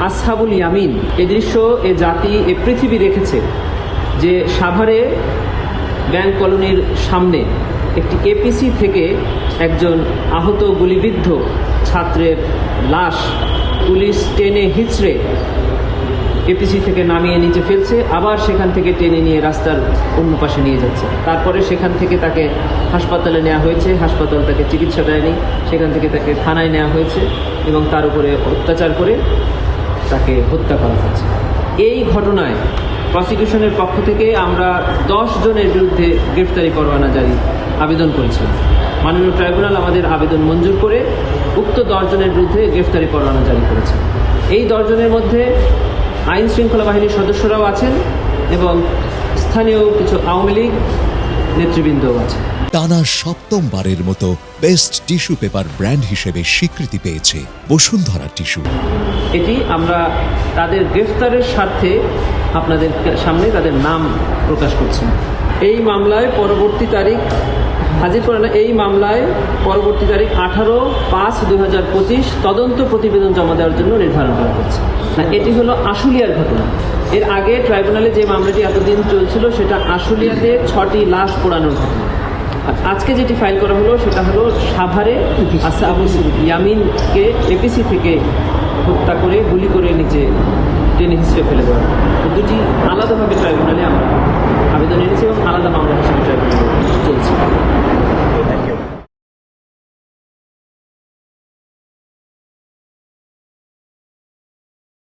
আসহাবুল ইয়ামিন। এই দৃশ্য এ জাতি এ পৃথিবী দেখেছে যে সাভারে ব্যাংক কলোনির সামনে একটি এপিসি থেকে একজন আহত গুলিবিদ্ধ ছাত্রের লাশ পুলিশ টেনে হিচড়ে এপিসি থেকে নামিয়ে নিচে ফেলছে, আবার সেখান থেকে টেনে নিয়ে রাস্তার অন্য পাশে নিয়ে যাচ্ছে। তারপরে সেখান থেকে তাকে হাসপাতালে নেওয়া হয়েছে, হাসপাতাল তাকে চিকিৎসা দেয়নি, সেখান থেকে তাকে থানায় নেওয়া হয়েছে এবং তার উপরে অত্যাচার করে তাকে হত্যা করা হয়েছে। এই ঘটনায় প্রসিকিউশনের পক্ষ থেকে আমরা 10 জনের বিরুদ্ধে গ্রেফতারি পরোয়ানা জারি আবেদন করেছিলাম। মাননীয় ট্রাইব্যুনাল আমাদের আবেদন মঞ্জুর করে উক্ত 10 জনের বিরুদ্ধে গ্রেফতারি পরোয়ানা জারি করেছে। এই 10 জনের মধ্যে আইন শৃঙ্খলা বাহিনীর সদস্যরাও আছেন এবং স্থানীয় কিছু আওয়ামী লীগ নেতৃবৃন্দও আছে। টানা 7মবারের মতো বেস্ট টিস্যু পেপার ব্র্যান্ড হিসেবে স্বীকৃতি পেয়েছে বসুন্ধরা টিস্যু। এটি আমরা তাদের গ্রেফতারের স্বার্থে আপনাদের সামনে তাদের নাম প্রকাশ করছি। এই মামলায় পরবর্তী তারিখ হাজির করেন। এই মামলায় পরবর্তী তারিখ 18/5/2025 তদন্ত প্রতিবেদন জমা দেওয়ার জন্য নির্ধারণ করা হয়েছে। এটি হলো আশুলিয়ার ঘটনা। এর আগে ট্রাইব্যুনালে যে মামলাটি এতদিন চলছিল সেটা আশুলিয়াতে 6টি লাশ পোড়ানোর ঘটনা। আর আজকে যেটি ফাইল করা হলো সেটা হলো সাভারে আসহাবুল ইয়ামিনকে এপিসি থেকে হত্যা করে গুলি করে নিচে টেনে হিসেবে ফেলে দেওয়া। দুটি আলাদাভাবে ট্রাইব্যুনালে আমরা আবেদন এনেছি এবং আলাদা মামলা